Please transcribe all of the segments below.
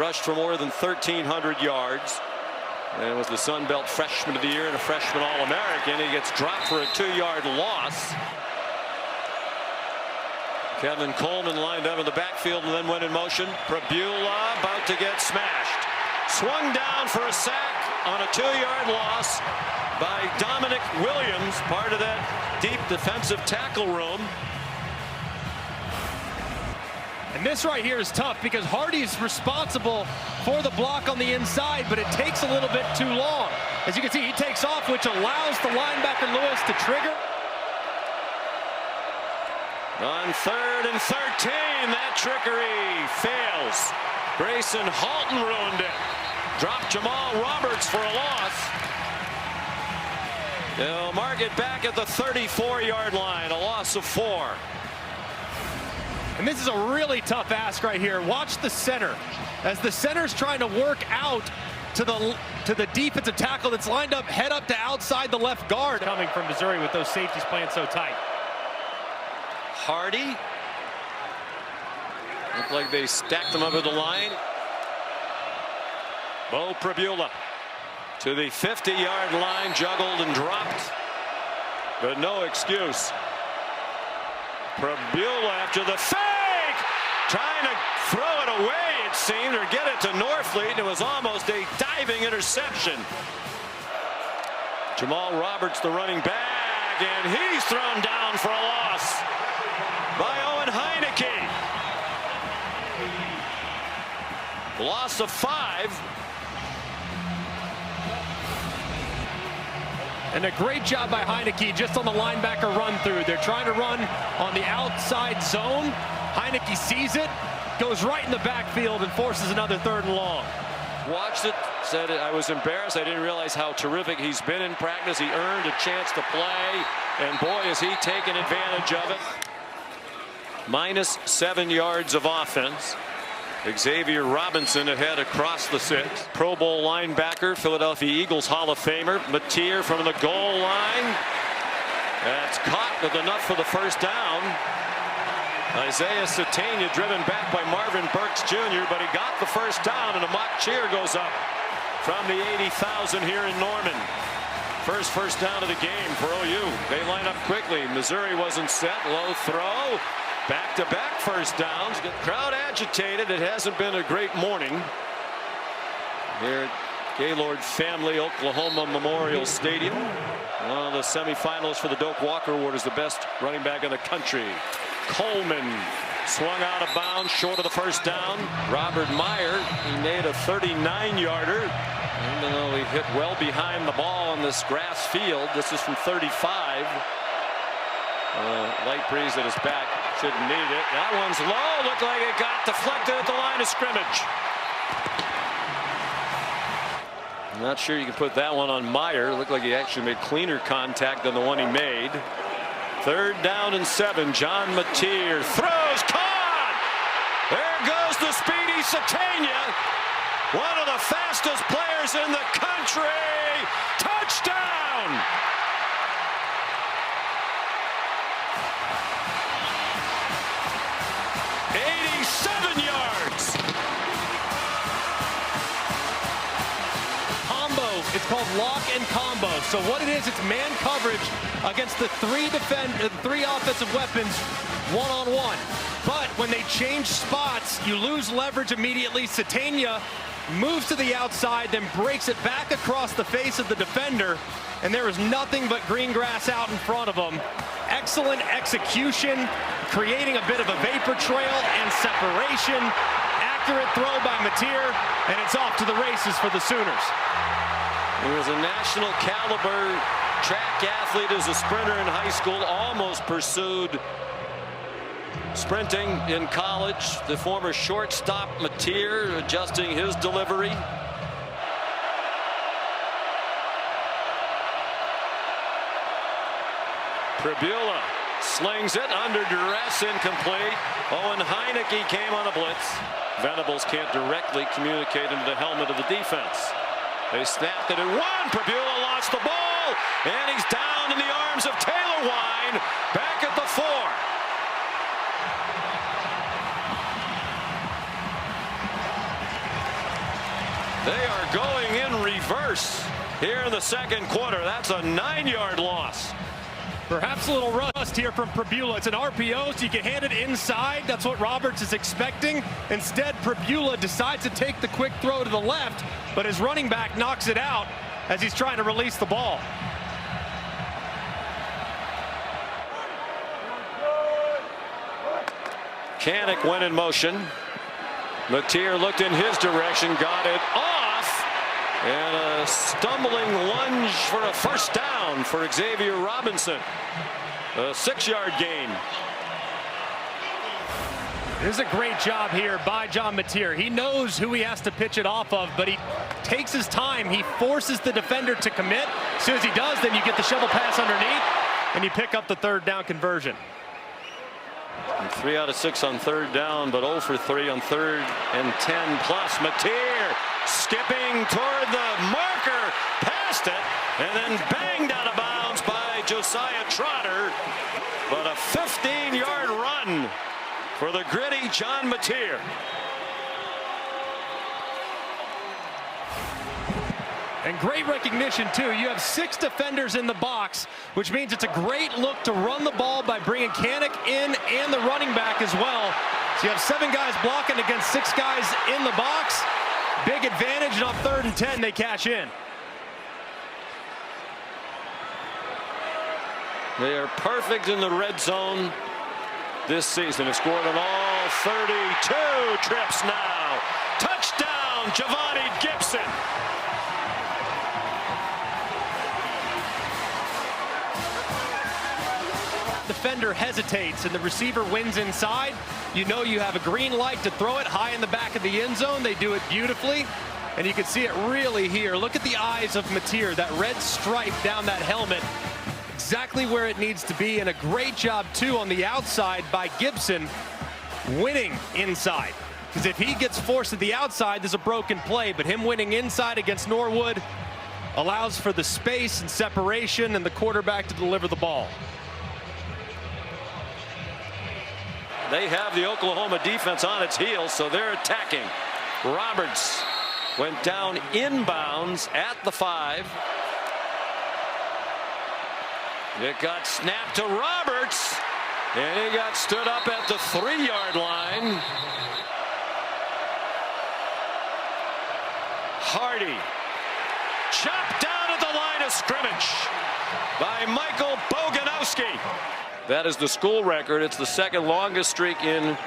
rushed for more than 1,300 yards. And was the Sun Belt Freshman of the Year and a freshman All-American. He gets dropped for a 2-yard loss. Kevin Coleman lined up in the backfield and then went in motion. Prabula about to get smashed. Swung down for a sack on a 2-yard loss by Dominic Williams, part of that deep defensive tackle room. And this right here is tough because Hardy's responsible for the block on the inside, but it takes a little bit too long. As you can see, he takes off, which allows the linebacker Lewis to trigger. On 3rd and 13, that trickery fails. Grayson Halton ruined it. Dropped Jamal Roberts for a loss. They'll mark it back at the 34-yard line, a loss of 4. And this is a really tough ask right here. Watch the center. As the center's trying to work out to the defensive tackle that's lined up, head up to outside the left guard. Coming from Missouri with those safeties playing so tight. Hardy. Looked like they stacked them up at the line. Bo Prabula to the 50-yard line, juggled and dropped. But no excuse. Prabula after the fake, trying to throw it away, it seemed, or get it to Norfleet, and it was almost a diving interception. Jamal Roberts, the running back, and he's thrown down for a loss by Owen Heineke. Loss of 5. And a great job by Heineke just on the linebacker run through. They're trying to run on the outside zone. Heineke sees it, goes right in the backfield and forces another 3rd and long. Watched it, said I was embarrassed. I didn't realize how terrific he's been in practice. He earned a chance to play, and boy, is he taking advantage of it. Minus 7 yards of offense. Xavier Robinson ahead across the 6. Pro Bowl linebacker, Philadelphia Eagles Hall of Famer, Mateer from the goal line. That's caught with enough for the 1st down. Isaiah Satania driven back by Marvin Burks Jr., but he got the 1st down, and a mock cheer goes up from the 80,000 here in Norman. First down of the game for OU. They line up quickly. Missouri wasn't set. Low throw. Back-to-back 1st downs. Crowd agitated. It hasn't been a great morning here at Gaylord Family Oklahoma Memorial Stadium. One of the semifinals for the Doak Walker Award is the best running back in the country. Coleman swung out of bounds short of the 1st down. Robert Meyer, he made a 39-yarder. Even though he hit well behind the ball on this grass field. This is from 35. Light breeze at his back. Shouldn't need it. That one's low. Looked like it got deflected at the line of scrimmage. I'm not sure you can put that one on Meyer. Looked like he actually made cleaner contact than the one he made. 3rd down and 7. John Mateer throws, caught. There goes the speedy Satania. One of the fastest players in the country. Touchdown. It's called lock and combo. So what it is, it's man coverage against the 3 offensive weapons one-on-one. But when they change spots, you lose leverage immediately. Satania moves to the outside, then breaks it back across the face of the defender, and there is nothing but green grass out in front of him. Excellent execution, creating a bit of a vapor trail and separation. Accurate throw by Mateer, and it's off to the races for the Sooners. He was a national caliber track athlete as a sprinter in high school, almost pursued sprinting in college. The former shortstop Mateer adjusting his delivery. Prabula slings it under duress, incomplete. Owen Heineke came on a blitz. Venables can't directly communicate into the helmet of the defense. They snapped it at 1. Prabula lost the ball, and he's down in the arms of Taylor Wine, back at the 4. here in the second quarter. That's a 9-yard loss. Perhaps a little rust here from Pribula. It's an RPO, so you can hand it inside. That's what Roberts is expecting. Instead, Pribula decides to take the quick throw to the left, but his running back knocks it out as he's trying to release the ball. Kanik went in motion. Matier looked in his direction, got it off, and a stumbling lunge for a first down for Xavier Robinson. A 6-yard gain. This is a great job here by John Matier. He knows who he has to pitch it off of, but he takes his time. He forces the defender to commit. As soon as he does, then you get the shovel pass underneath, and you pick up the third down conversion. And 3 out of 6 on third down, but 0 for 3 on 3rd and 10 plus. Matier skipping toward the marker, past it, and then banged out of bounds by Josiah Trotter. But a 15-yard run for the gritty John Matier. And great recognition, too. You have 6 defenders in the box, which means it's a great look to run the ball by bringing Kanik in and the running back as well. So you have 7 guys blocking against 6 guys in the box. Big advantage, and on 3rd and 10, they cash in. They are perfect in the red zone this season. Have scored on all 32 trips now. Touchdown, Javonte Gibson. Defender hesitates and the receiver wins inside. You know you have a green light to throw it high in the back of the end zone. They do it beautifully, and you can see it really here. Look at the eyes of Matier, that red stripe down that helmet, exactly where it needs to be, and a great job too on the outside by Gibson, winning inside. Because if he gets forced to the outside, there's a broken play, but him winning inside against Norwood allows for the space and separation and the quarterback to deliver the ball. They have the Oklahoma defense on its heels, so they're attacking. Roberts went down inbounds at the 5. It got snapped to Roberts, and he got stood up at the 3-yard line. Hardy chopped down at the line of scrimmage by Michael Boganowski. That is the school record. It's the 2nd longest streak in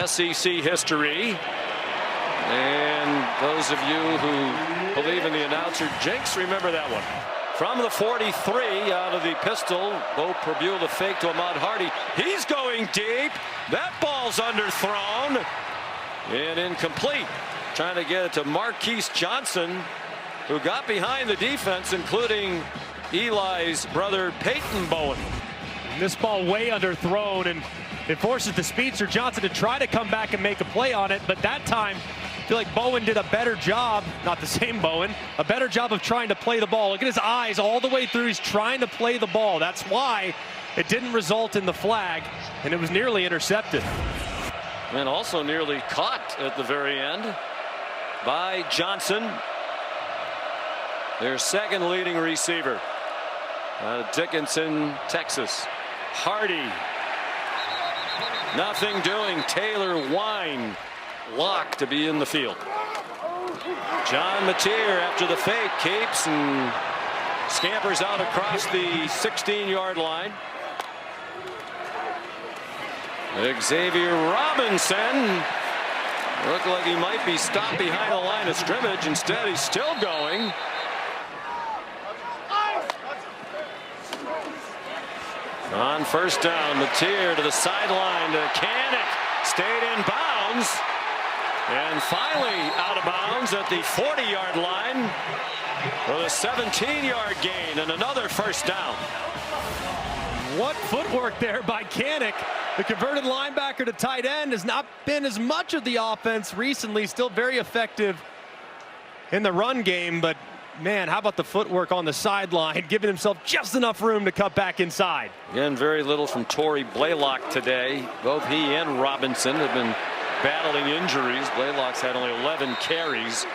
SEC history. And those of you who believe in the announcer jinx, remember that one. From the 43 out of the pistol, Bo Pribula fake to Ahmad Hardy. He's going deep. That ball's underthrown and incomplete. Trying to get it to Marquise Johnson, who got behind the defense, including Eli's brother Peyton Bowen. This ball way underthrown, and it forces the speedster Johnson to try to come back and make a play on it, but that time I feel like Bowen did a better job, not the same Bowen, a better job of trying to play the ball. Look at his eyes all the way through. He's trying to play the ball. That's why it didn't result in the flag, and it was nearly intercepted. And also nearly caught at the very end by Johnson, their 2nd leading receiver. Dickinson, Texas. Hardy, nothing doing. Taylor Wine locked to be in the field. John Matier, after the fake, keeps and scampers out across the 16-yard line. Xavier Robinson looked like he might be stopped behind the line of scrimmage. Instead, he's still going. On first down, Matier to the sideline to Kanik, stayed in bounds, and finally out of bounds at the 40-yard line for the 17-yard gain and another first down. What footwork there by Kanik. The converted linebacker to tight end has not been as much of the offense recently, still very effective in the run game, but man, how about the footwork on the sideline, giving himself just enough room to cut back inside. Again, very little from Torrey Blaylock today. Both he and Robinson have been battling injuries. Blaylock's had only 11 carries.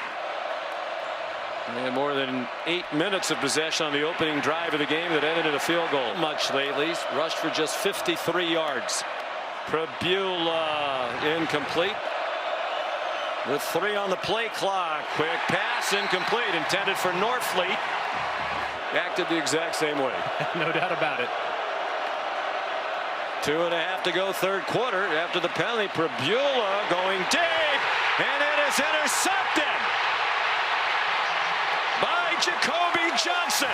They had more than 8 minutes of possession on the opening drive of the game that ended in a field goal. Much lately, he's rushed for just 53 yards. Prabula incomplete. With 3 on the play clock. Quick pass incomplete. Intended for Norfleet. Acted the exact same way. No doubt about it. 2.5 to go, third quarter. After the penalty, Prabula going deep, and it is intercepted by Jacoby Johnson.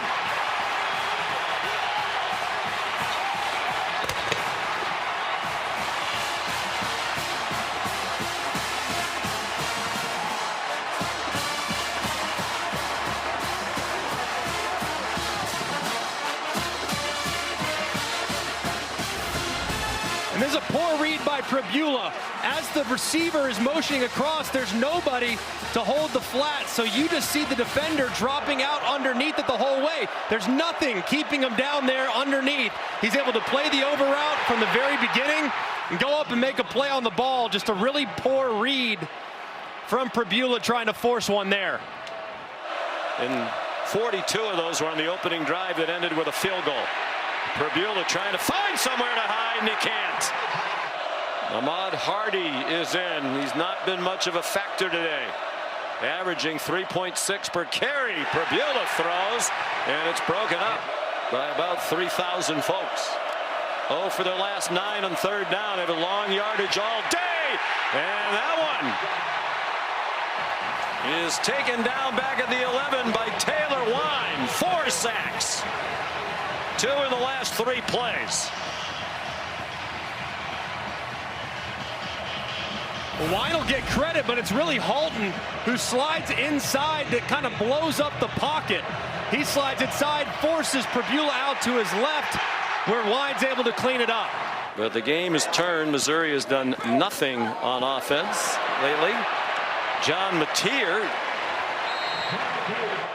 And there's a poor read by Prabula. As the receiver is motioning across, there's nobody to hold the flat. So you just see the defender dropping out underneath it the whole way. There's nothing keeping him down there underneath. He's able to play the over route from the very beginning and go up and make a play on the ball. Just a really poor read from Prabula trying to force one there. And 42 of those were on the opening drive that ended with a field goal. Prabula trying to find somewhere to hide, and he can't. Ahmad Hardy is in. He's not been much of a factor today. Averaging 3.6 per carry. Prabula throws, and it's broken up by about 3,000 folks. Oh, for their last 9 on third down. They have a long yardage all day. And that one is taken down back at the 11 by Taylor Wine. 4 sacks. 2 in the last 3 plays. Wine will get credit, but it's really Halton who slides inside that kind of blows up the pocket. He slides inside, forces Prabula out to his left, where Wine's able to clean it up. But the game is turned. Missouri has done nothing on offense lately. John Mateer.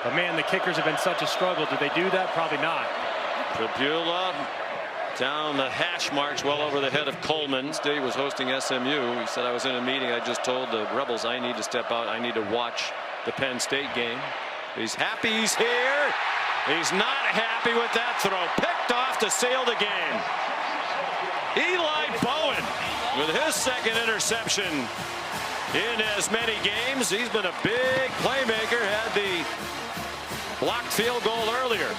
But man, the kickers have been such a struggle. Did they do that? Probably not. Prabula down the hash marks well over the head of Coleman. He was hosting SMU. He said, I was in a meeting. I just told the Rebels I need to step out. I need to watch the Penn State game. He's happy he's here. He's not happy with that throw. Picked off to seal the game. Eli Bowen with his second interception in as many games. He's been a big playmaker. Had the blocked field goal earlier.